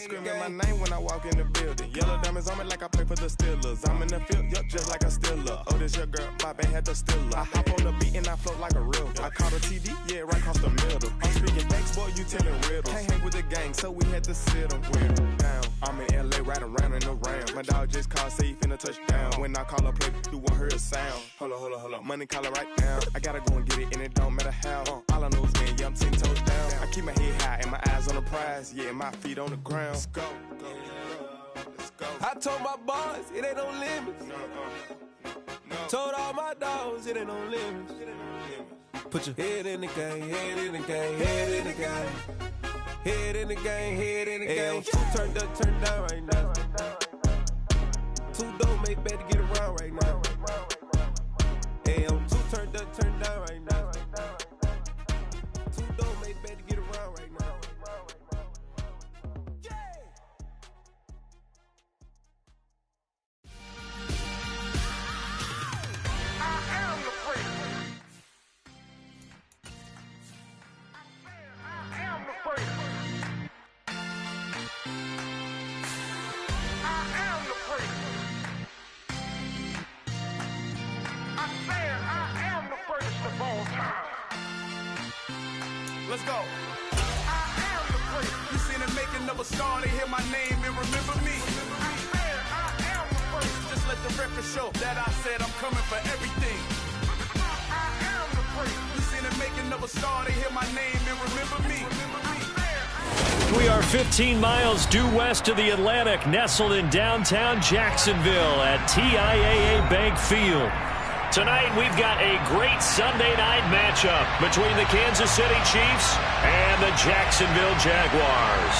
screaming my name when I walk in the building. Yellow diamonds on me like I play for the Steelers. I'm in the field, yup, just like a Steeler. Oh, this your girl, my band had the Steeler. I hop on the beat and I float like a river. I caught a TD, yeah, right across the middle. I'm speaking thanks, boy, you telling riddles. Can't hang with the gang, so we had to sit them down. I'm in LA, riding around in the Ram. My dog just called, say he finna touchdown. When I call a play, you won't hear a sound. Hold up, money calling right now. I gotta go and get it, and it don't matter how. All I know is win, yeah, I'm 10 toes down. I keep my head high and my eyes on the prize, yeah, and my feet on the ground. Let's go. I told my boys, it ain't no limits. No. Told all my dogs, it ain't no limits. Put your head in the game, head in the game, head in the game. Head in the game, head in the game. Two turned up, turned down right now. Two dope make better get around right now. Hey, I'm two turned up, turned down right now. Two dope make better get around right now. Let's go. You seen the making of a star, they hear my name and remember me. I am the first. Just let the record show that I said I'm coming for everything. I am the first. You seen the making of a star, they hear my name and remember me. We are 15 miles due west of the Atlantic, nestled in downtown Jacksonville at TIAA Bank Field. Tonight, we've got a great Sunday night matchup between the Kansas City Chiefs and the Jacksonville Jaguars.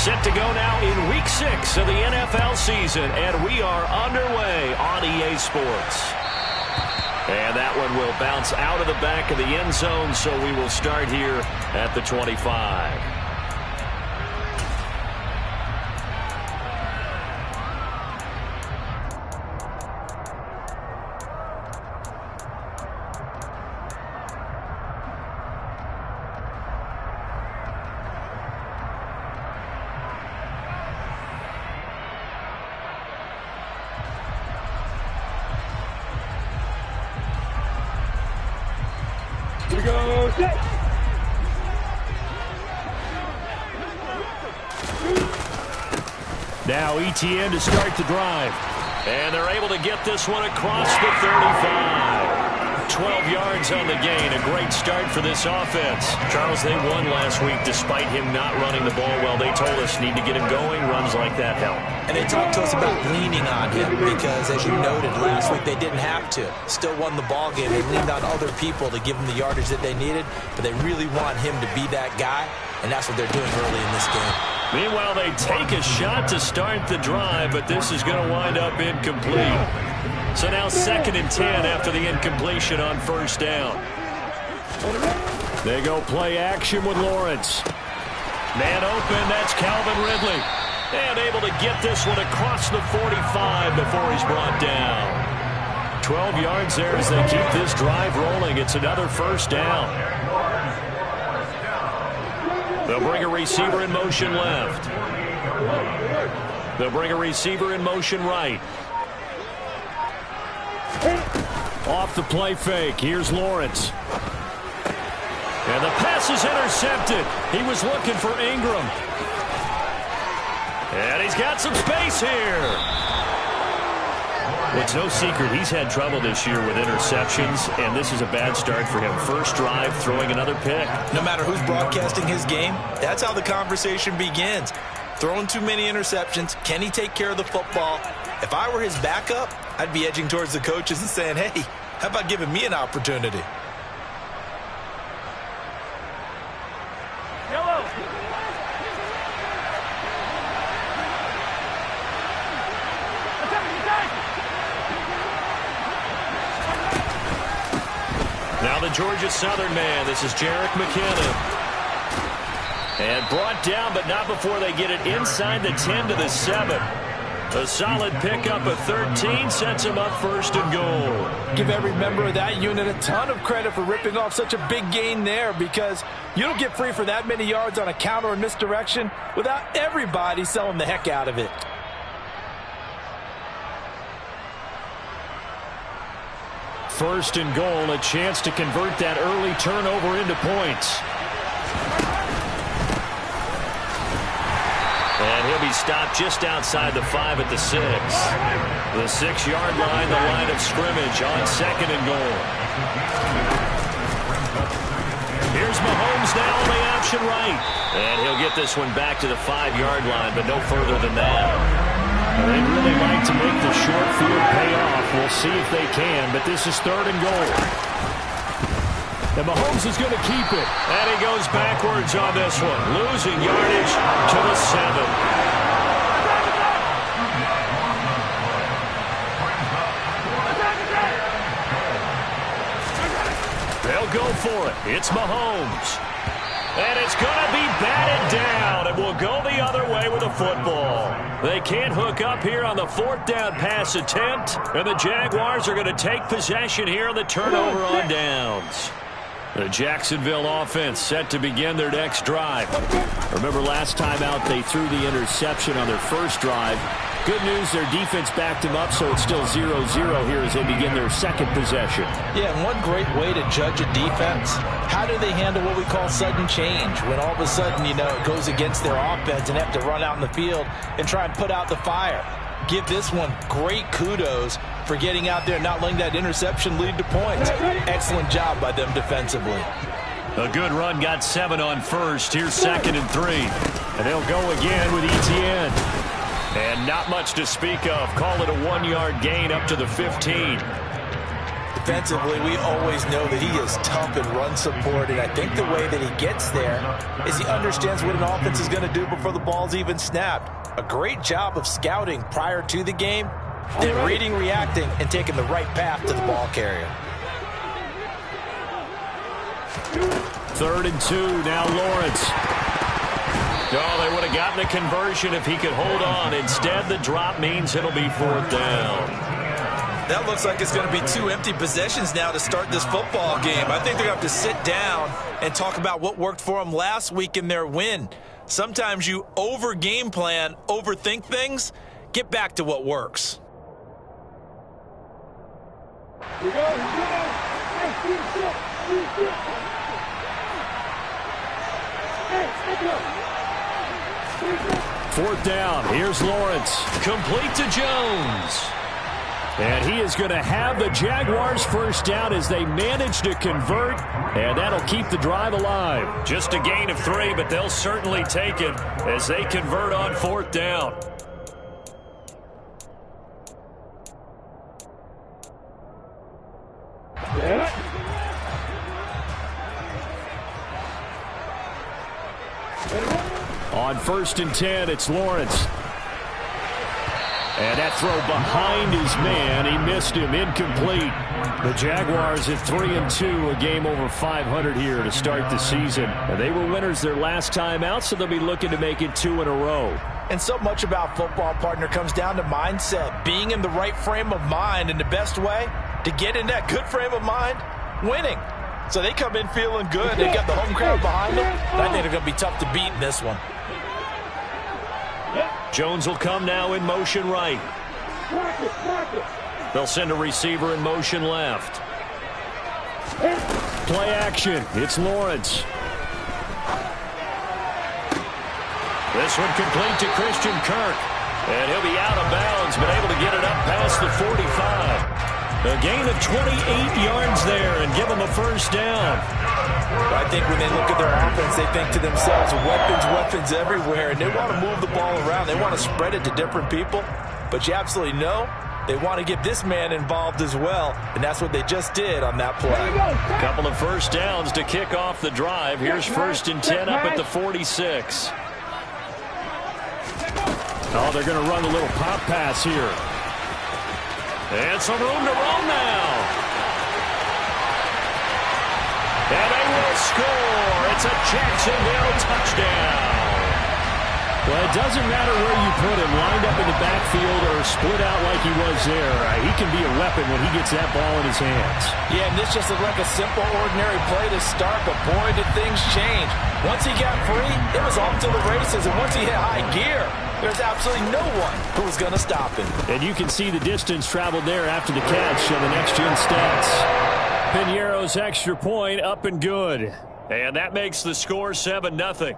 Set to go now in Week 6 of the NFL season, and we are underway on EA Sports. And that one will bounce out of the back of the end zone, so we will start here at the 25. Now ETN to start the drive. And they're able to get this one across the 35. 12 yards on the gain. A great start for this offense. Charles, they won last week despite him not running the ball well. They told us need to get him going. Runs like that help. And they talked to us about leaning on him because, as you noted, last week they didn't have to. Still won the ball game. They leaned on other people to give them the yardage that they needed, but they really want him to be that guy, and that's what they're doing early in this game. Meanwhile, they take a shot to start the drive, but this is going to wind up incomplete. So now 2nd and 10 after the incompletion on first down. They go play action with Lawrence. Man open, that's Calvin Ridley. And able to get this one across the 45 before he's brought down. 12 yards there as they keep this drive rolling. It's another first down. They'll bring a receiver in motion left. They'll bring a receiver in motion right. Off the play fake. Here's Lawrence. And the pass is intercepted. He was looking for Ingram. And he's got some space here. Well, it's no secret he's had trouble this year with interceptions, and this is a bad start for him. First drive, throwing another pick. No matter who's broadcasting his game, that's how the conversation begins. Throwing too many interceptions. Can he take care of the football? If I were his backup, I'd be edging towards the coaches and saying, hey, how about giving me an opportunity? Now the Georgia Southern man. This is Jerick McKinnon. And brought down, but not before they get it inside the 10 to the 7. A solid pickup of 13 sets him up 1st and goal. Give every member of that unit a ton of credit for ripping off such a big gain there, because you don't get free for that many yards on a counter or misdirection without everybody selling the heck out of it. First and goal, a chance to convert that early turnover into points. And he'll be stopped just outside the 5 at the 6. The 6-yard line, the line of scrimmage on 2nd and goal. Here's Mahomes now on the option right. And he'll get this one back to the 5-yard line, but no further than that. They'd really like to make the short field pay off. We'll see if they can, but this is 3rd and goal. And Mahomes is going to keep it. And he goes backwards on this one, losing yardage to the 7. They'll go for it. It's Mahomes. And it's going to be batted down, and will go the other way with a football. They can't hook up here on the 4th down pass attempt, and the Jaguars are going to take possession here on the turnover on downs. The Jacksonville offense set to begin their next drive. Remember last time out they threw the interception on their first drive. Good news, their defense backed them up, so it's still 0-0 here as they begin their second possession. Yeah, and one great way to judge a defense, how do they handle what we call sudden change? When all of a sudden, it goes against their offense and have to run out in the field and try and put out the fire. Give this one great kudos for getting out there and not letting that interception lead to points. Excellent job by them defensively. A good run got 7 on first. Here's 2nd and 3. And they'll go again with Etienne. And not much to speak of. Call it a 1-yard gain up to the 15. Defensively, we always know that he is tough in run support, and I think the way that he gets there is he understands what an offense is going to do before the ball's even snapped. A great job of scouting prior to the game, then reading, reacting, and taking the right path to the ball carrier. 3rd and 2, now Lawrence. Oh, they would have gotten the conversion if he could hold on. Instead, the drop means it'll be 4th down. That looks like it's going to be 2 empty possessions now to start this football game. I think they're going to have to sit down and talk about what worked for them last week in their win. Sometimes you over-game plan, overthink things. Get back to what works. Here we go. 4th down. Here's Lawrence. Complete to Jones. And he is going to have the Jaguars first down as they manage to convert. And that'll keep the drive alive. Just a gain of 3, but they'll certainly take it as they convert on 4th down. On 1st and 10, it's Lawrence. And that throw behind his man. He missed him. Incomplete. The Jaguars at 3-2, a game over 500 here to start the season. And they were winners their last time out, so they'll be looking to make it 2 in a row. And so much about football, partner, comes down to mindset. Being in the right frame of mind, and the best way to get in that good frame of mind, winning. So they come in feeling good. They've got the home crowd behind them. And I think they're going to be tough to beat in this one. Jones will come now in motion right. They'll send a receiver in motion left. Play action. It's Lawrence. This one complete to Christian Kirk. And he'll be out of bounds, but able to get it up past the 45. A gain of 28 yards there and give them a first down. I think when they look at their offense, they think to themselves, weapons everywhere, and they want to move the ball around. They want to spread it to different people, but you absolutely know they want to get this man involved as well, and that's what they just did on that play. A couple of first downs to kick off the drive. Here's 1st and 10 up at the 46. Oh, they're going to run a little pop pass here. And some room to roam now. And they will score. It's a Jacksonville touchdown. Well, it doesn't matter where you put him, lined up in the backfield or split out like he was there. He can be a weapon when he gets that ball in his hands. Yeah, and this just looked like a simple, ordinary play to start, but boy, did things change. Once he got free, it was off to the races, and once he hit high gear, there's absolutely no one who was going to stop him. And you can see the distance traveled there after the catch on the next-gen stats. Piñeiro's extra point up and good. And that makes the score 7-0.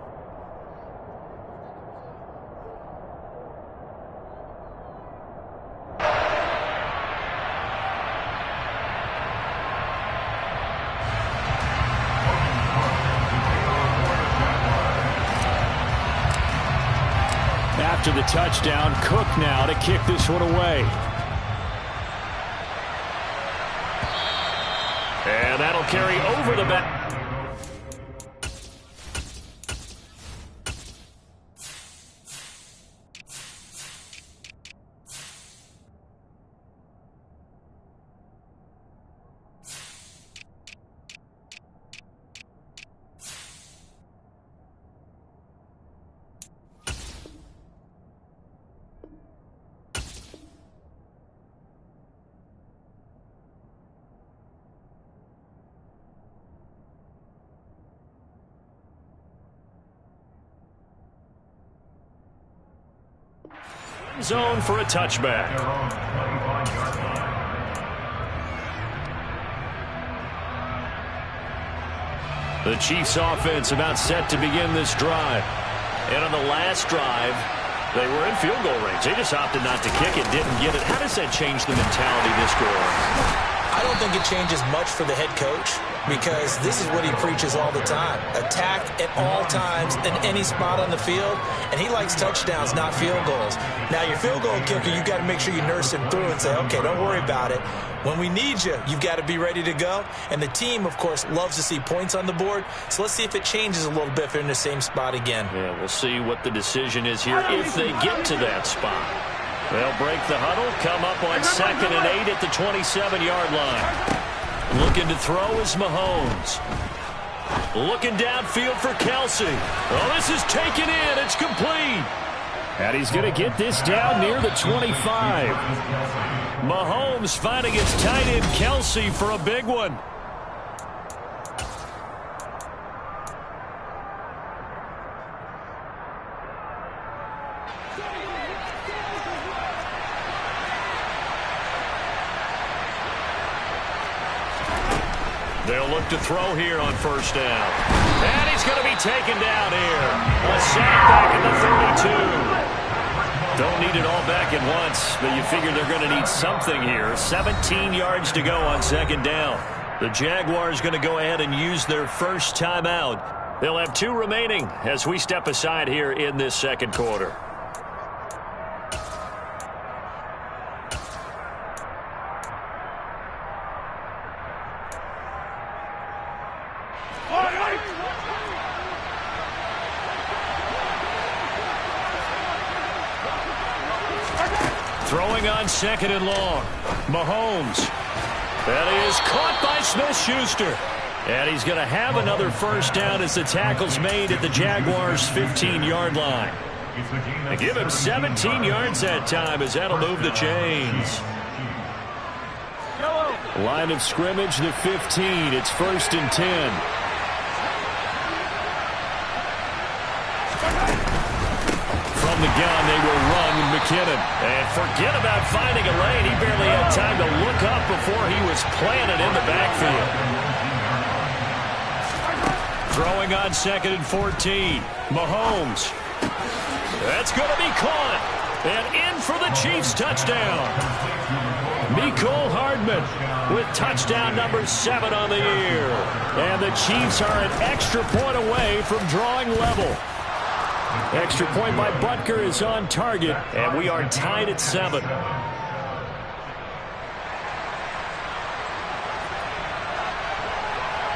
After the touchdown, Cook now to kick this one away. And that'll carry over the back. Zone for a touchback. The Chiefs offense about set to begin this drive. And on the last drive, they were in field goal range. They just opted not to kick it, didn't get it. How does that change the mentality this go on? I don't think it changes much for the head coach because this is what he preaches all the time. Attack at all times in any spot on the field, and he likes touchdowns, not field goals. Now, your field goal kicker, you've got to make sure you nurse him through and say, okay, don't worry about it. When we need you, you've got to be ready to go. And the team, of course, loves to see points on the board. So let's see if it changes a little bit if they're in the same spot again. Yeah, we'll see what the decision is here if they get to that spot. They'll break the huddle, come up on 2nd and 8 at the 27-yard line. Looking to throw is Mahomes. Looking downfield for Kelsey. Oh, this is taken in. It's complete. And he's going to get this down near the 25. Mahomes finding his tight end Kelsey for a big one. They'll look to throw here on 1st down. And he's going to be taken down here. A sack back at the 32. Don't need it all back at once, but you figure they're going to need something here. 17 yards to go on 2nd down. The Jaguars going to go ahead and use their first timeout. They'll have 2 remaining as we step aside here in this 2nd quarter. Throwing on 2nd and long. Mahomes. That is caught by Smith-Schuster. And he's going to have another 1st down as the tackle's made at the Jaguars' 15-yard line. And give him 17 yards that time as that'll move the chains. Line of scrimmage, the 15. It's 1st and 10. The gun, they will run McKinnon. And forget about finding a lane. He barely had time to look up before he was planted in the backfield. Throwing on 2nd and 14. Mahomes. That's going to be caught. And in for the Chiefs touchdown. Mecole Hardman with touchdown number 7 on the year. And the Chiefs are an extra point away from drawing level. Extra point by Butker is on target, and we are tied at 7.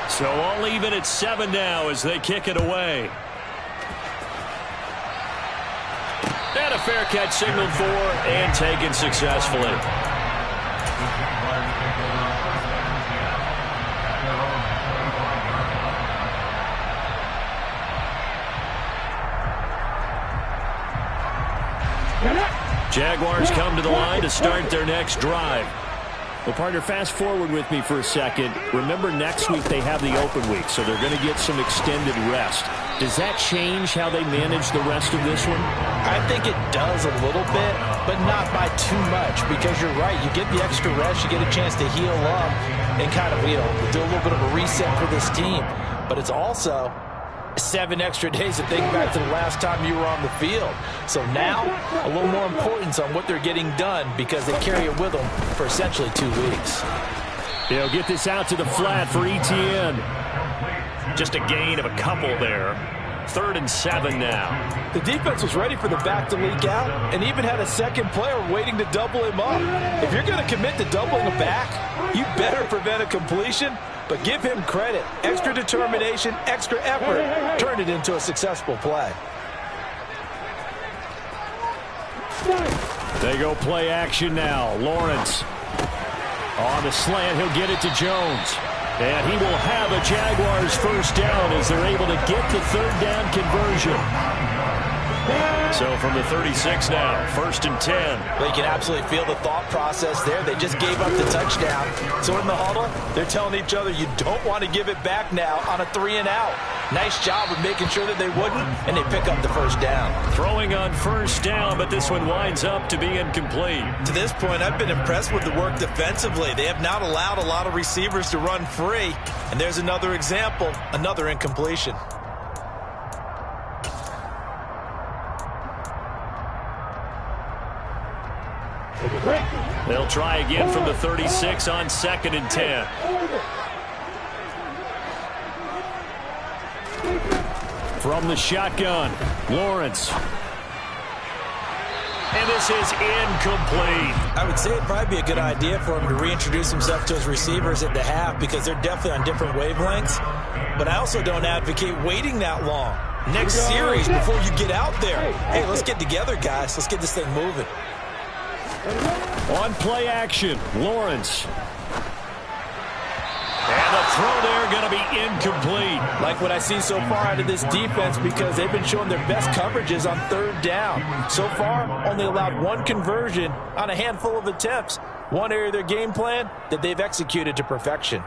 So all even at 7 now as they kick it away. And a fair catch signaled for and taken successfully. Jaguars come to the line to start their next drive. Well, partner, fast forward with me for a second. Remember, next week they have the open week, so they're going to get some extended rest. Does that change how they manage the rest of this one? I think it does a little bit, but not by too much, because you're right. You get the extra rest, you get a chance to heal up and kind of, do a little bit of a reset for this team. But it's also 7 extra days to think back to the last time you were on the field. So now, a little more importance on what they're getting done because they carry it with them for essentially 2 weeks. They'll get this out to the flat for ETN. Just a gain of a couple there. 3rd and 7 now. The defense was ready for the back to leak out and even had a second player waiting to double him up. If you're going to commit to doubling a back, you better prevent a completion. But give him credit. Extra determination, extra effort turned it into a successful play. They go play action now. Lawrence on the slant. He'll get it to Jones. And he will have a Jaguars first down as they're able to get the 3rd down conversion. So from the 36 now, 1st and 10. Well, you can absolutely feel the thought process there. They just gave up the touchdown. So in the huddle, they're telling each other, you don't want to give it back now on a 3 and out. Nice job of making sure that they wouldn't, and they pick up the first down. Throwing on first down, but this one winds up to be incomplete. To this point, I've been impressed with the work defensively. They have not allowed a lot of receivers to run free. And there's another example, another incompletion. They'll try again from the 36 on 2nd and 10. From the shotgun, Lawrence. And this is incomplete. I would say it'd probably be a good idea for him to reintroduce himself to his receivers at the half because they're definitely on different wavelengths. But I also don't advocate waiting that long. Next series before you get out there. Hey, let's get together, guys. Let's get this thing moving. On play action, Lawrence. And the throw there going to be incomplete. Like what I see so far out of this defense because they've been showing their best coverages on 3rd down. So far, only allowed 1 conversion on a handful of attempts. One area of their game plan that they've executed to perfection.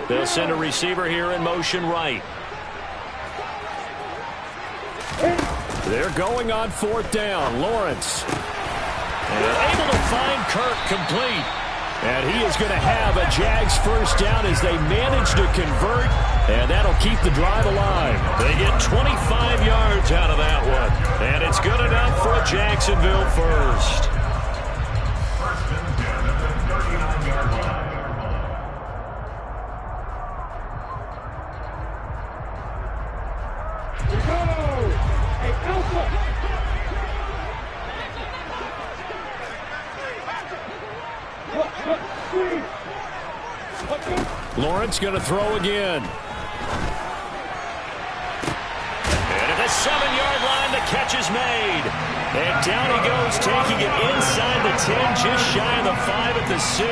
They'll send a receiver here in motion right. They're going on 4th down. Lawrence. And able to find Kirk complete. And he is going to have a Jags first down as they manage to convert. And that'll keep the drive alive. They get 25 yards out of that one. And it's good enough for a Jacksonville first. Lawrence going to throw again. And at the 7-yard line, the catch is made. And down he goes, taking it inside the 10, just shy of the 5 at the 6.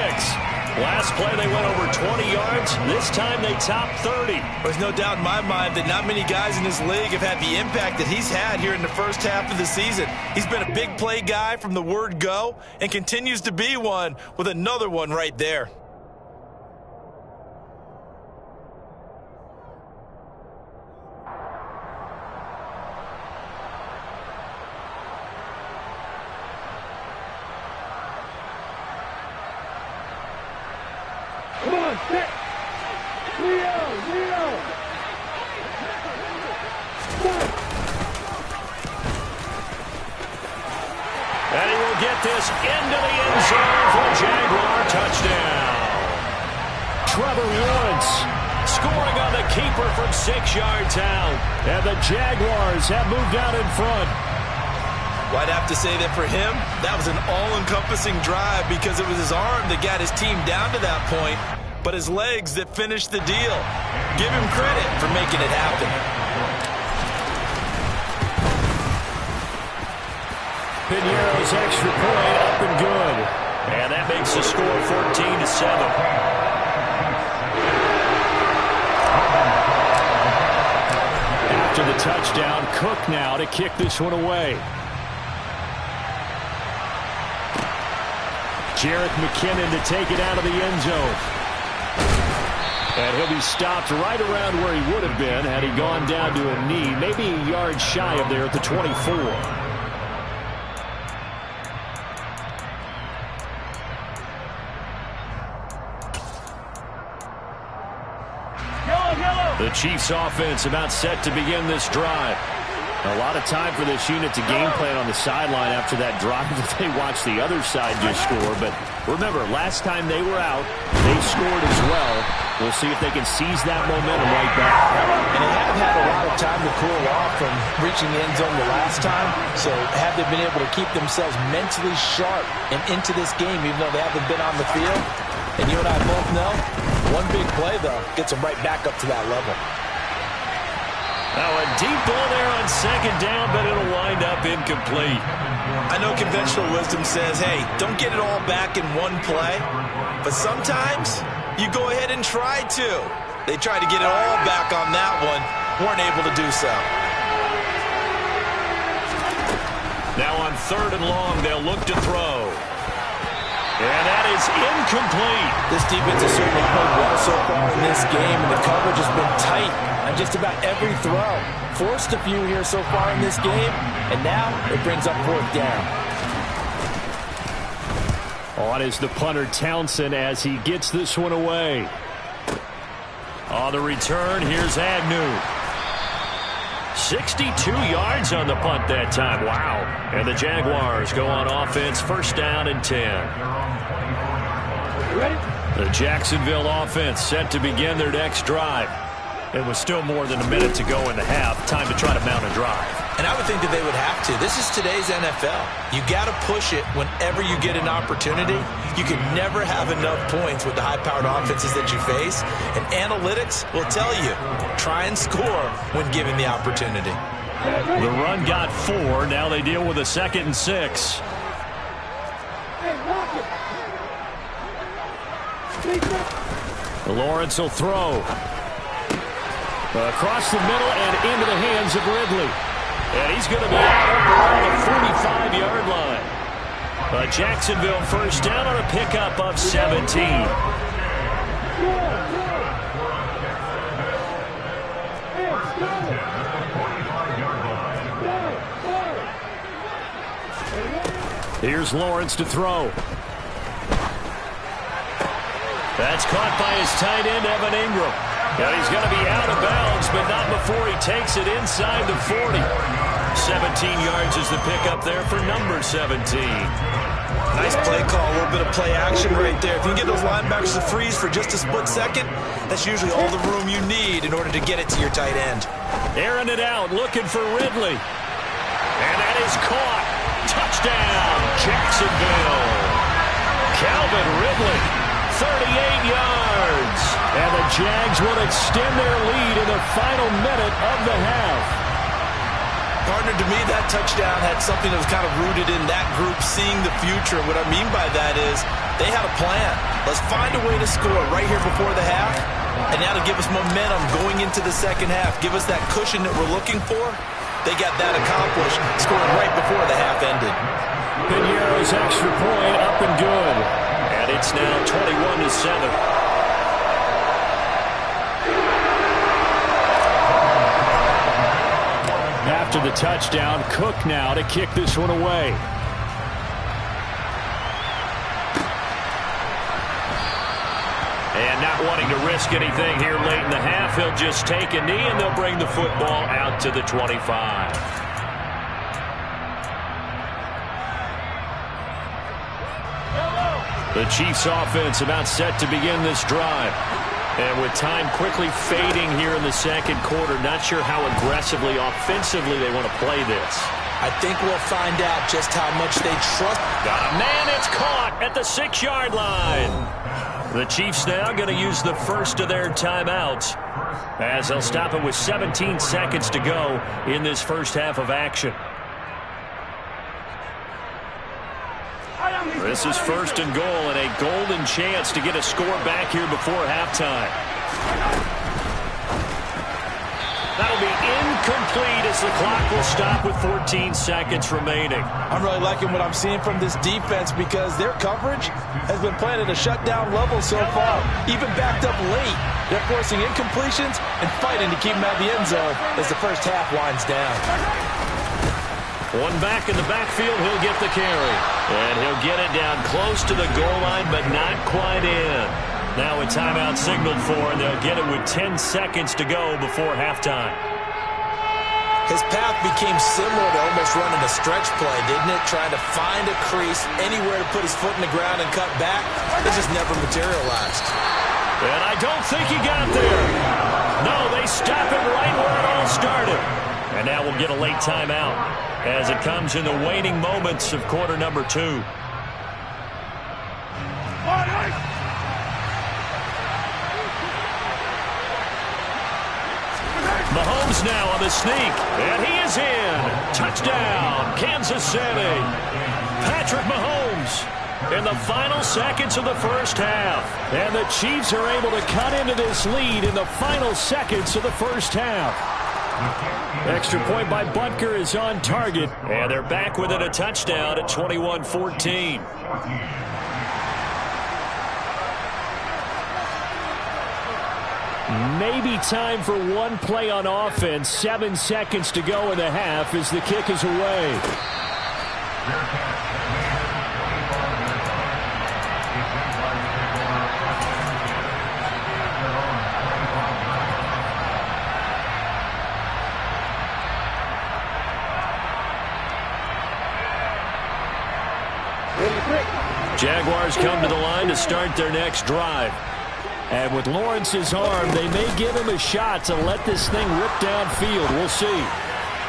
Last play, they went over 20 yards. This time, they topped 30. There's no doubt in my mind that not many guys in this league have had the impact that he's had here in the first half of the season. He's been a big play guy from the word go and continues to be one with another one right there. And he will get this into the end zone for a Jaguar touchdown. Trevor Lawrence scoring on the keeper from 6 yards out. And the Jaguars have moved out in front. Well, I'd have to say that for him, that was an all-encompassing drive because it was his arm that got his team down to that point, but his legs that finished the deal. Give him credit for making it happen. Pinero's extra point up and good. And that makes the score 14-7. After the touchdown, Cook now to kick this one away. Jerick McKinnon to take it out of the end zone. And he'll be stopped right around where he would have been had he gone down to a knee, maybe a yard shy of there at the 24. The Chiefs offense about set to begin this drive. A lot of time for this unit to game plan on the sideline after that drive that they watched the other side just score. But remember, last time they were out, they scored as well. We'll see if they can seize that momentum right back. And they have had a lot of time to cool off from reaching the end zone the last time. So have they been able to keep themselves mentally sharp and into this game, even though they haven't been on the field? And you and I both know, one big play, though, gets them right back up to that level. Now a deep ball there on second down, but it'll wind up incomplete. I know conventional wisdom says, hey, don't get it all back in one play. But sometimes you go ahead and try to. They tried to get it all back on that one, weren't able to do so. Now on 3rd and long, they'll look to throw. And that is incomplete. This defense has certainly played well so far in this game, and the coverage has been tight on just about every throw. Forced a few here so far in this game, and now it brings up 4th down. On is the punter Townsend as he gets this one away. On the return, here's Agnew. 62 yards on the punt that time. Wow. And the Jaguars go on offense, 1st down and 10. The Jacksonville offense set to begin their next drive. It was still more than a minute to go in the half. Time to try to mount a drive. And I would think that they would have to. This is today's NFL. You got to push it whenever you get an opportunity. You can never have enough points with the high-powered offenses that you face. And analytics will tell you, try and score when given the opportunity. The run got 4. Now they deal with a 2nd and 6. Lawrence will throw. Across the middle and into the hands of Ridley. And he's going to be out around the 45-yard line. A Jacksonville 1st down on a pickup of 17. Here's Lawrence to throw. That's caught by his tight end, Evan Ingram. And he's going to be out of bounds, but not before he takes it inside the 40. 17 yards is the pickup there for number 17. Nice play call, a little bit of play action right there. If you can get those linebackers to freeze for just a split second, that's usually all the room you need in order to get it to your tight end. Airing it out, looking for Ridley. And that is caught. Touchdown, Jacksonville. Calvin Ridley, 38 yards. And the Jags will extend their lead in the final minute of the half. Partner, to me, that touchdown had something that was kind of rooted in that group seeing the future. What I mean by that is they had a plan. Let's find a way to score right here before the half, and that'll give us momentum going into the second half. Give us that cushion that we're looking for. They got that accomplished, scoring right before the half ended. Pinero's extra point up and good. And it's now 21-7. After the touchdown, Cook now to kick this one away. And not wanting to risk anything here late in the half, he'll just take a knee and they'll bring the football out to the 25. The Chiefs offense about set to begin this drive. And with time quickly fading here in the second quarter, not sure how aggressively, offensively they want to play this. I think we'll find out just how much they trust. Got a man, it's caught at the 6-yard line. The Chiefs now going to use the first of their timeouts as they'll stop it with 17 seconds to go in this first half of action. This is 1st and goal and a golden chance to get a score back here before halftime. That'll be incomplete as the clock will stop with 14 seconds remaining. I'm really liking what I'm seeing from this defense because their coverage has been playing at a shutdown level so far. Even backed up late, they're forcing incompletions and fighting to keep them out of the end zone as the first half winds down. One back in the backfield, he'll get the carry. And he'll get it down close to the goal line, but not quite in. Now a timeout signaled for, and they'll get it with 10 seconds to go before halftime. His path became similar to almost running a stretch play, didn't it? Trying to find a crease, anywhere to put his foot in the ground and cut back. It just never materialized. And I don't think he got there. No, they stop him right where it all started. And now we'll get a late timeout as it comes in the waning moments of quarter number 2. Mahomes now on the sneak, and he is in. Touchdown, Kansas City. Patrick Mahomes in the final seconds of the first half. And the Chiefs are able to cut into this lead in the final seconds of the first half. Extra point by Butker is on target, and they're back within a touchdown at 21-14. Maybe time for one play on offense. 7 seconds to go in the half as the kick is away. Jaguars come to the line to start their next drive. And with Lawrence's arm, they may give him a shot to let this thing rip downfield. We'll see.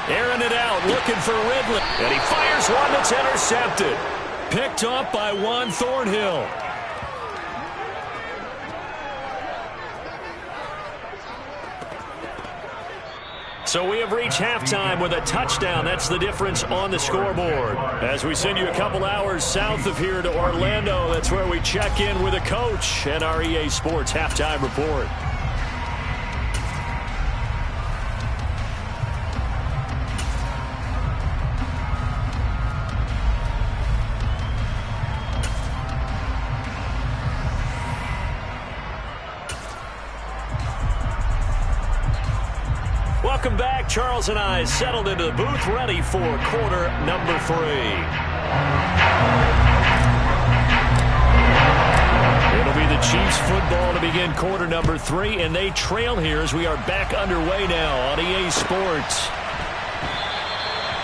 Airing it out, looking for Ridley. And he fires one that's intercepted. Picked up by Juan Thornhill. So we have reached halftime with a touchdown. That's the difference on the scoreboard. As we send you a couple hours south of here to Orlando, that's where we check in with a coach and our EA Sports halftime report. Welcome back. Charles and I settled into the booth, ready for quarter number 3. It'll be the Chiefs football to begin quarter number 3, and they trail here as we are back underway now on EA Sports.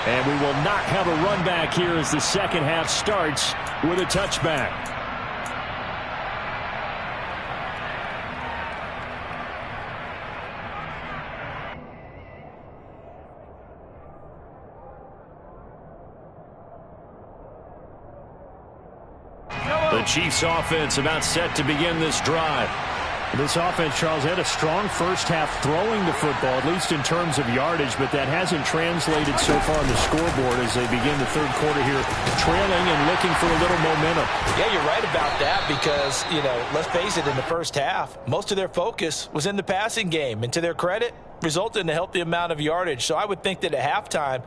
And we will not have a run back here as the second half starts with a touchback. The Chiefs offense about set to begin this drive. This offense, Charles, had a strong first half throwing the football, at least in terms of yardage, but that hasn't translated so far on the scoreboard as they begin the third quarter here, trailing and looking for a little momentum. Yeah, you're right about that because, let's face it, in the first half, most of their focus was in the passing game. And to their credit, resulted in a healthy amount of yardage. So I would think that at halftime,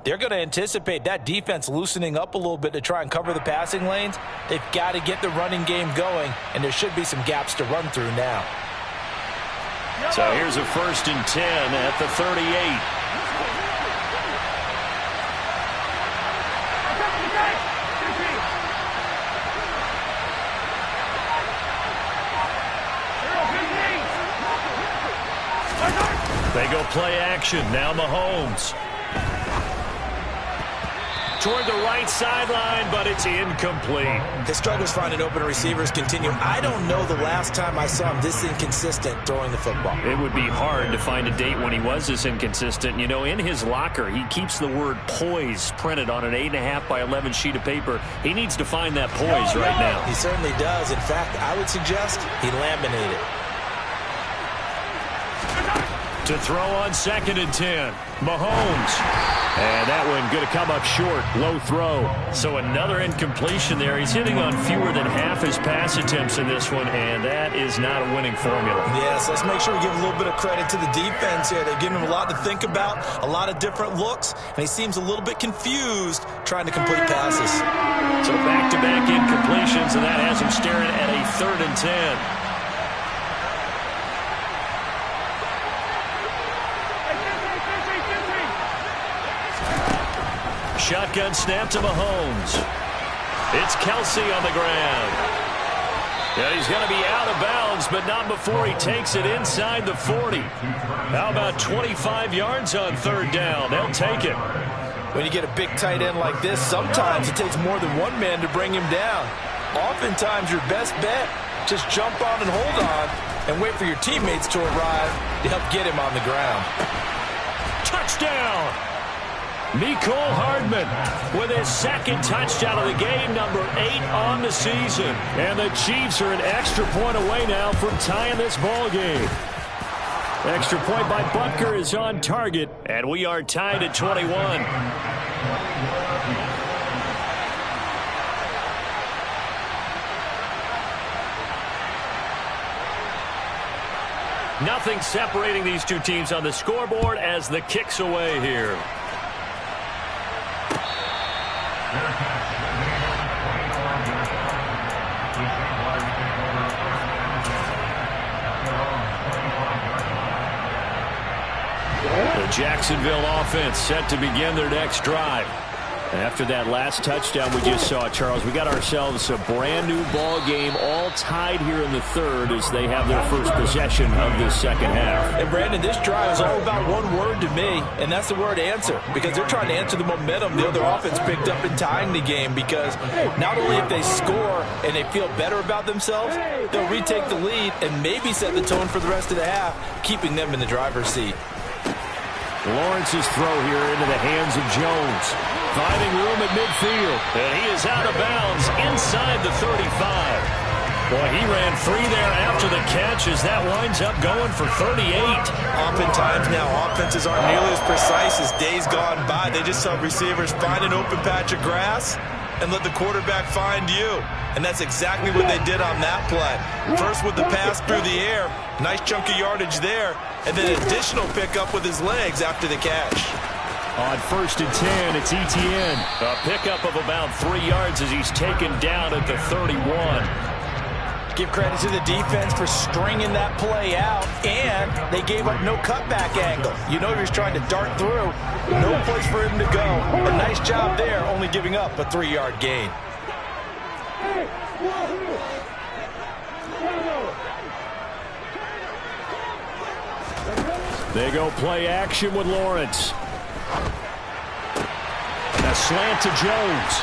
they're going to anticipate that defense loosening up a little bit to try and cover the passing lanes. They've got to get the running game going, and there should be some gaps to run through now. So here's a 1st and 10 at the 38. They go play action. Now Mahomes. Toward the right sideline, but it's incomplete. His struggles finding open receivers continue. I don't know the last time I saw him this inconsistent throwing the football. It would be hard to find a date when he was this inconsistent. In his locker, he keeps the word poise printed on an 8.5 by 11 sheet of paper. He needs to find that poise right now. He certainly does. In fact, I would suggest he laminated. To throw on 2nd and 10. Mahomes. And that one going to come up short. Low throw. So another incompletion there. He's hitting on fewer than half his pass attempts in this one, and that is not a winning formula. Yes, let's make sure we give a little bit of credit to the defense here. They've given him a lot to think about, a lot of different looks, and he seems a little bit confused trying to complete passes. So back-to-back incompletions, and that has him staring at a 3rd and 10. Shotgun snap to Mahomes. It's Kelsey on the ground. Yeah, he's going to be out of bounds, but not before he takes it inside the 40. How about 25 yards on 3rd down? They'll take it. When you get a big tight end like this, sometimes it takes more than one man to bring him down. Oftentimes, your best bet, just jump on and hold on and wait for your teammates to arrive to help get him on the ground. Touchdown! Mecole Hardman with his 2nd touchdown of the game, number 8 on the season. And the Chiefs are an extra point away now from tying this ball game. Extra point by Butker is on target, and we are tied at 21. Nothing separating these two teams on the scoreboard as the kick's away here. The Jacksonville offense set to begin their next drive. After that last touchdown we just saw, Charles, we got ourselves a brand new ball game, all tied here in the 3rd as they have their first possession of this 2nd half. And Brandon, this drive is all about one word to me, and that's the word answer, because they're trying to answer the momentum the other offense picked up in tying the game, because not only if they score and they feel better about themselves, they'll retake the lead and maybe set the tone for the rest of the half, keeping them in the driver's seat. Lawrence's throw here into the hands of Jones. Finding room at midfield. And he is out of bounds inside the 35. Boy, he ran free there after the catch as that winds up going for 38. Oftentimes now, offenses aren't nearly as precise as days gone by. They just help receivers find an open patch of grass and let the quarterback find you. And that's exactly what they did on that play. First with the pass through the air. Nice chunk of yardage there. And then additional pickup with his legs after the catch. On 1st and 10, it's Etienne. A pickup of about 3 yards as he's taken down at the 31. Give credit to the defense for stringing that play out, and they gave up no cutback angle. You know he was trying to dart through. No place for him to go. A nice job there, only giving up a 3-yard gain. They go play action with Lawrence. A slant to Jones.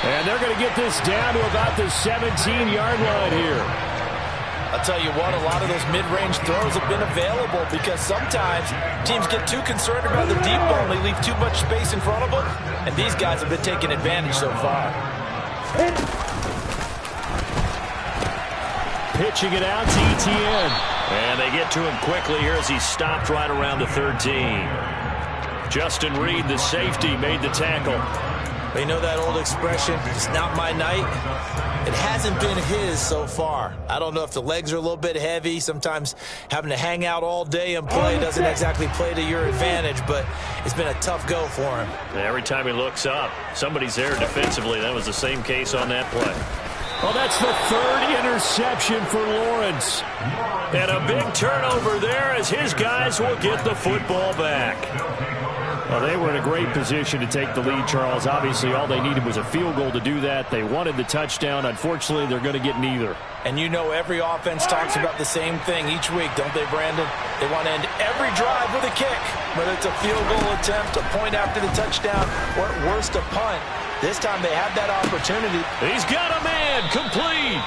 And they're going to get this down to about the 17-yard line here. I'll tell you what, a lot of those mid-range throws have been available because sometimes teams get too concerned about the deep ball and they leave too much space in front of them. And these guys have been taking advantage so far. Pitching it out to Etienne. And they get to him quickly here as he stopped right around the 13. Justin Reed, the safety, made the tackle. They know that old expression, it's not my night. It hasn't been his so far. I don't know if the legs are a little bit heavy. Sometimes having to hang out all day and play doesn't exactly play to your advantage, but it's been a tough go for him. Every time he looks up, somebody's there defensively. That was the same case on that play. Well, that's the 3rd interception for Lawrence. And a big turnover there as his guys will get the football back. Well, they were in a great position to take the lead, Charles. Obviously, all they needed was a field goal to do that. They wanted the touchdown. Unfortunately, they're going to get neither. And you know every offense talks about the same thing each week, don't they, Brandon? They want to end every drive with a kick, whether it's a field goal attempt, a point after the touchdown, or at worst, a punt. This time they had that opportunity. He's got a man, complete.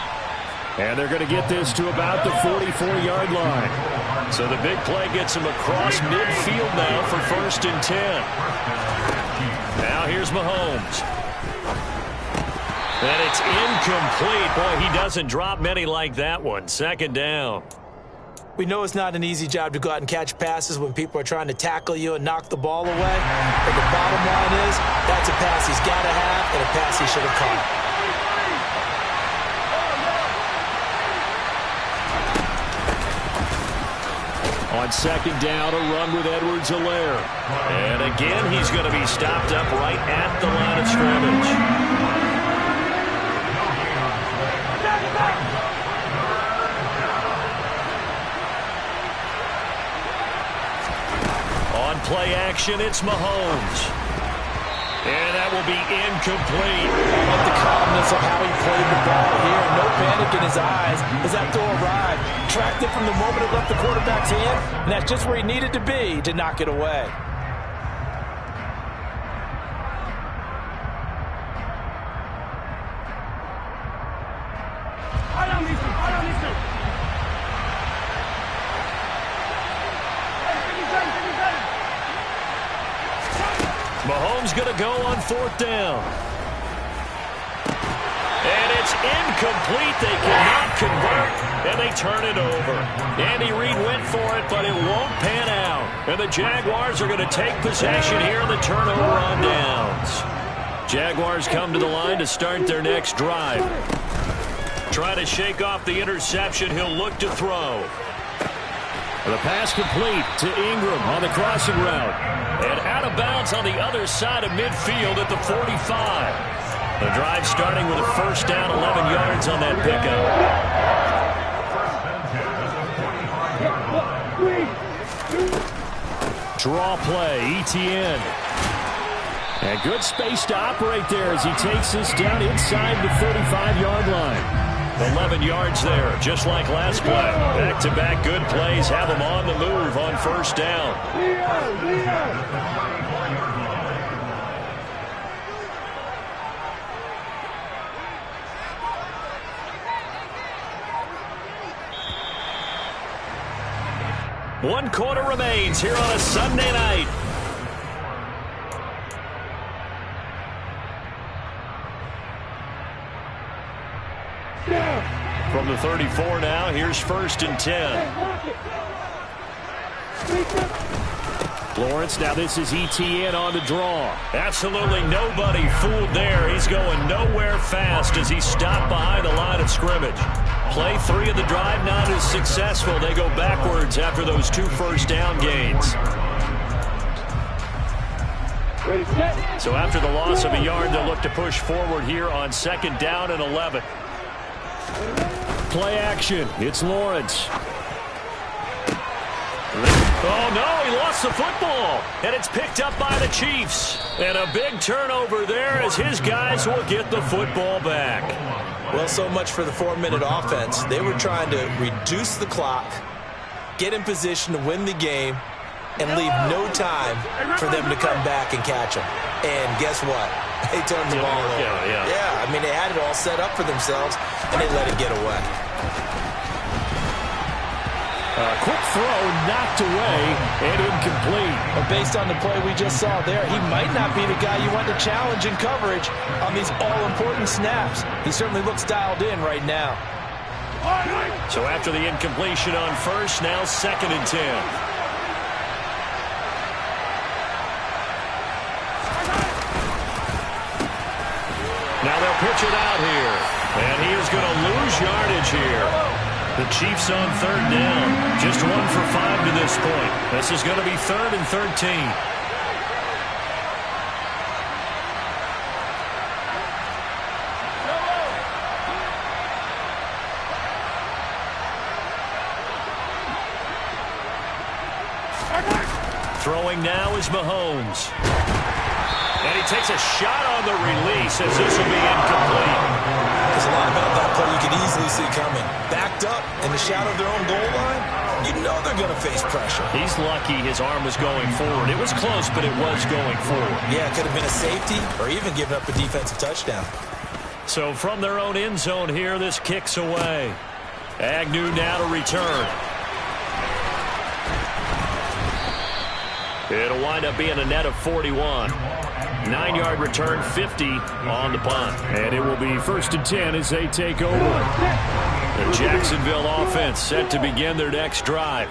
And they're going to get this to about the 44-yard line. So the big play gets him across midfield now for 1st and 10. Now here's Mahomes. And it's incomplete. Boy, he doesn't drop many like that one. 2nd down. We know it's not an easy job to go out and catch passes when people are trying to tackle you and knock the ball away. But the bottom line is, that's a pass he's got to have and a pass he should have caught. On second down, a run with Edwards-Helaire. And again, he's going to be stopped up right at the line of scrimmage. On play action, it's Mahomes. And that will be incomplete. I like the calmness of how he played the ball here. No panic in his eyes as that throw arrived. Tracked it from the moment it left the quarterback's hand, and that's just where he needed to be to knock it away. Mahomes going to go on fourth down. And it's incomplete. They cannot convert, and they turn it over. Andy Reid went for it, but it won't pan out. And the Jaguars are going to take possession here in the turnover on downs. Jaguars come to the line to start their next drive. Try to shake off the interception. He'll look to throw. The pass complete to Ingram on the crossing route. And out of bounds on the other side of midfield at the 45. The drive starting with a first down, 11 yards on that pickup. Draw play, ETN. And good space to operate there as he takes this down inside the 35-yard line. 11 yards there, just like last play. Back-to-back good plays have him on the move on first down. One quarter remains here on a Sunday night. From the 34 now, here's first and 10. Lawrence, now this is ETN on the draw. Absolutely nobody fooled there. He's going nowhere fast as he's stopped behind the line of scrimmage. Play 3 of the drive not as successful. They go backwards after those 2 first down gains. So after the loss of a yard, they'll look to push forward here on second down and 11. Play action. It's Lawrence. Oh, no, he lost the football. And it's picked up by the Chiefs. And a big turnover there as his guys will get the football back. Well, so much for the 4-minute offense. They were trying to reduce the clock, get in position to win the game, and leave no time for them to come back and catch them. And guess what? They turned the ball over. Yeah, I mean, they had it all set up for themselves, and they let it get away. Quick throw, knocked away, and incomplete. But based on the play we just saw there, he might not be the guy you want to challenge in coverage on these all-important snaps. He certainly looks dialed in right now. So after the incompletion on first, now second and 10. Now they'll pitch it out here. And he is going to lose yardage here. The Chiefs on third down. Just 1 for 5 to this point. This is going to be 3rd and 13. Throwing now is Mahomes. And he takes a shot on the release as this will be incomplete. There's a lot about that play you could easily see coming. Backed up in the shadow of their own goal line, you know they're going to face pressure. He's lucky his arm was going forward. It was close, but it was going forward. Yeah, it could have been a safety or even given up a defensive touchdown. So from their own end zone here, this kicks away. Agnew now to return. It'll wind up being a net of 41. 9-yard return, 50 on the punt. And it will be 1st and 10 as they take over. The Jacksonville offense set to begin their next drive.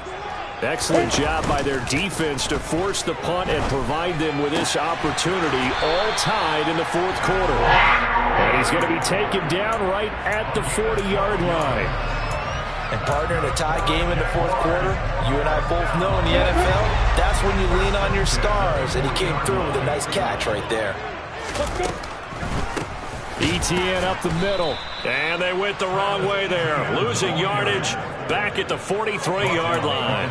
Excellent job by their defense to force the punt and provide them with this opportunity, all tied in the fourth quarter. And he's going to be taken down right at the 40-yard line. And partner, in a tie game in the fourth quarter, you and I both know in the NFL, that's when you lean on your stars, and he came through with a nice catch right there. ETN up the middle. And they went the wrong way there, losing yardage back at the 43-yard line.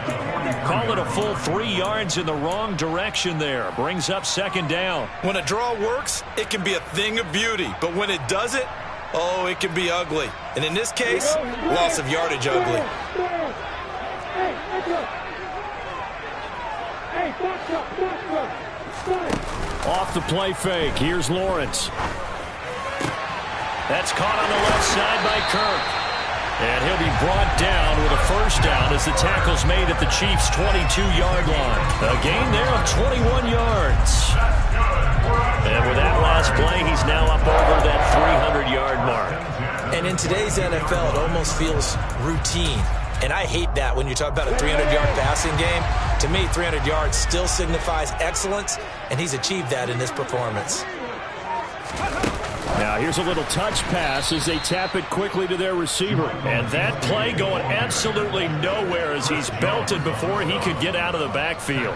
Call it a full 3 yards in the wrong direction there. Brings up second down. When a draw works, it can be a thing of beauty. But when it doesn't, oh, it can be ugly. And in this case, loss of yardage ugly. Off the play fake. Here's Lawrence. That's caught on the left side by Kirk. And he'll be brought down with a first down as the tackle's made at the Chiefs' 22-yard line. A gain there of 21 yards. And with that last play, he's now up over that 300-yard mark. And in today's NFL, it almost feels routine. And I hate that when you talk about a 300-yard passing game. To me, 300 yards still signifies excellence, and he's achieved that in this performance. Now here's a little touch pass as they tap it quickly to their receiver. And that play going absolutely nowhere as he's belted before he could get out of the backfield.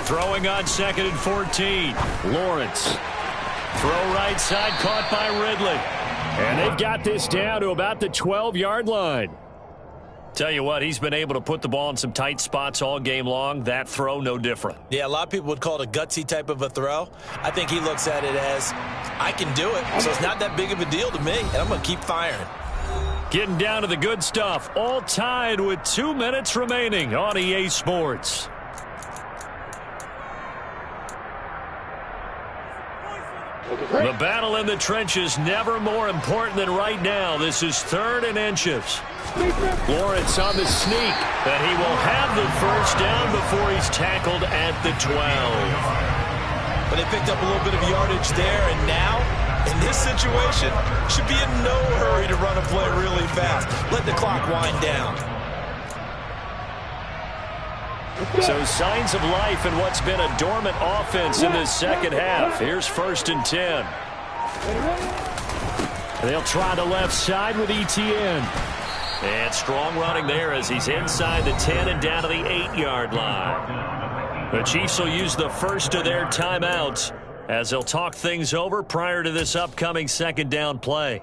Throwing on 2nd and 14. Lawrence. Throw right side, caught by Ridley. And they've got this down to about the 12-yard line. Tell you what, he's been able to put the ball in some tight spots all game long. That throw, no different. Yeah, a lot of people would call it a gutsy type of a throw. I think he looks at it as, I can do it, so it's not that big of a deal to me, and I'm going to keep firing. Getting down to the good stuff, all tied with 2 minutes remaining on EA Sports. The battle in the trenches never more important than right now. This is 3rd and inches. Lawrence on the sneak. And he will have the first down before he's tackled at the 12. But they picked up a little bit of yardage there, and now, in this situation, should be in no hurry to run a play really fast. Let the clock wind down. So signs of life in what's been a dormant offense in this second half. Here's 1st and 10. They'll try the left side with ETN. And strong running there as he's inside the 10 and down to the 8-yard line. The Chiefs will use the first of their timeouts as they'll talk things over prior to this upcoming 2nd down play.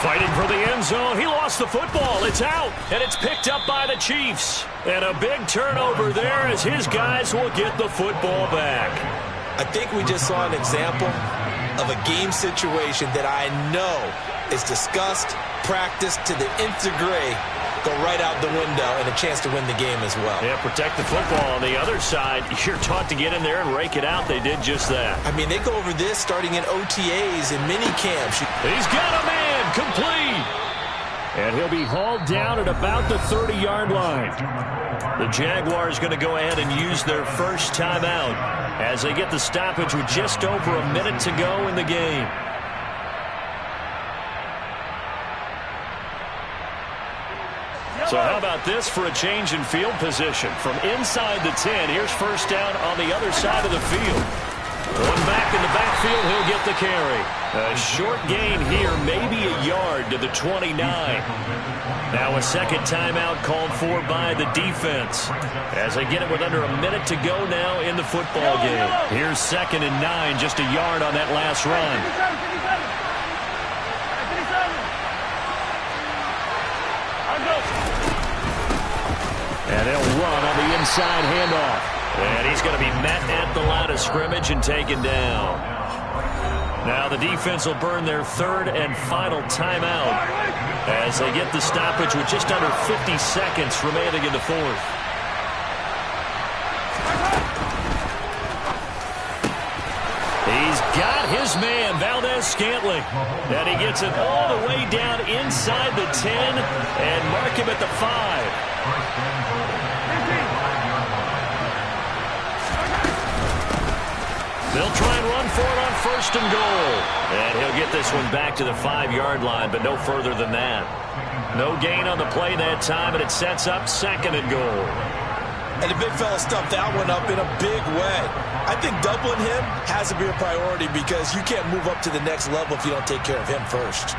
Fighting for the end zone. He lost the football. It's out, and it's picked up by the Chiefs. And a big turnover there as his guys will get the football back. I think we just saw an example of a game situation that I know is discussed, practiced to the nth degree, go right out the window, and a chance to win the game as well. Yeah, protect the football. On the other side, you're taught to get in there and rake it out. They did just that. I mean, they go over this starting in OTAs and mini camps. He's got a man, complete. And he'll be hauled down at about the 30-yard line. The Jaguars going to go ahead and use their first timeout as they get the stoppage with just over a minute to go in the game. So how about this for a change in field position? From inside the 10, here's first down on the other side of the field. Going back in the backfield, he'll get the carry. A short gain here, maybe a yard to the 29. Now a second timeout called for by the defense as they get it with under a minute to go now in the football game. Here's 2nd and 9, just a yard on that last run. And they'll run on the inside handoff. And he's going to be met at the line of scrimmage and taken down. Now the defense will burn their third and final timeout as they get the stoppage with just under 50 seconds remaining in the fourth. He's got his man, Valdez-Scantling. And he gets it all the way down inside the 10 and mark him at the 5. They'll try and run for it on first and goal. And he'll get this one back to the 5-yard line, but no further than that. No gain on the play that time, and it sets up second and goal. And the big fella stuffed that one up in a big way. I think doubling him has to be a priority because you can't move up to the next level if you don't take care of him first.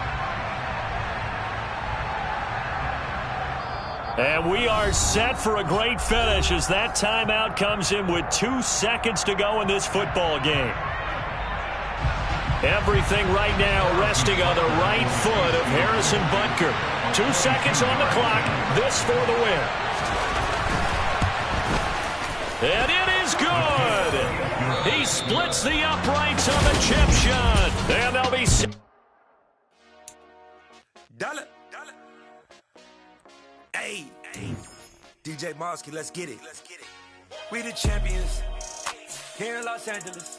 And we are set for a great finish as that timeout comes in with 2 seconds to go in this football game. Everything right now resting on the right foot of Harrison Butker. 2 seconds on the clock. This for the win. And it is good. He splits the uprights on the chip shot. And they'll be... Dollar. Hey, DJ Mosky, let's get it. We the champions here in Los Angeles.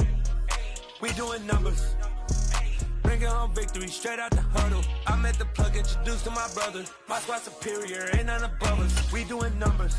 We doing numbers. Bringing home victory straight out the huddle. I met the plug, introduced to my brothers. My squad superior, ain't none above us. We doing numbers.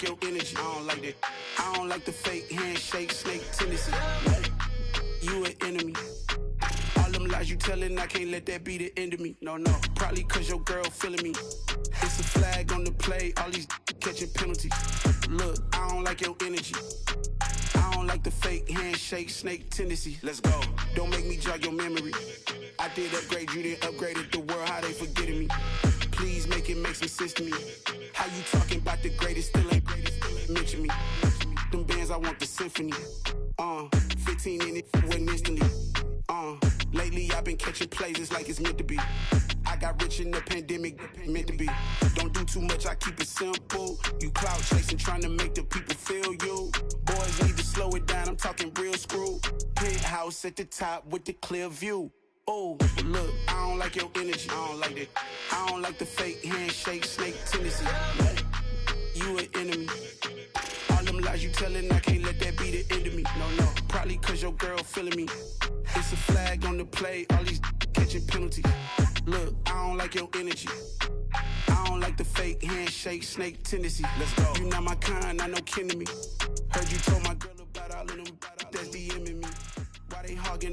Your energy, I don't like that. I don't like the fake handshake, snake tendency. You an enemy. All them lies you telling, I can't let that be the end of me. No, probably cause your girl feeling me. It's a flag on the play, all these catching penalties. Look, I don't like your energy. I don't like the fake handshake, snake tendency. Let's go. Don't make me jog your memory. I did upgrade, you didn't upgrade it. The world, how they forgetting me. Please make it make some sense to me. How you talking about the greatest, still ain't greatest, still ain't mention me. Them bands, I want the symphony. 15 in it, wasn't instantly. Lately I've been catching plays, it's like it's meant to be. I got rich in the pandemic, meant to be. Don't do too much, I keep it simple. You clout chasing, trying to make the people feel you. Boys need to slow it down, I'm talking real screw. Penthouse at the top with the clear view. Oh, look, I don't like your energy. I don't like that. I don't like the fake handshake, snake tendency. You an enemy. All them lies you telling, I can't let that be the end of me. No, probably cause your girl feeling me. It's a flag on the play, all these catching penalties. Look, I don't like your energy. I don't like the fake handshake, snake tendency. Let's go. You not my kind, I know kin to me. Heard you told my girl about all of them, that's DMing me. Why they hogging?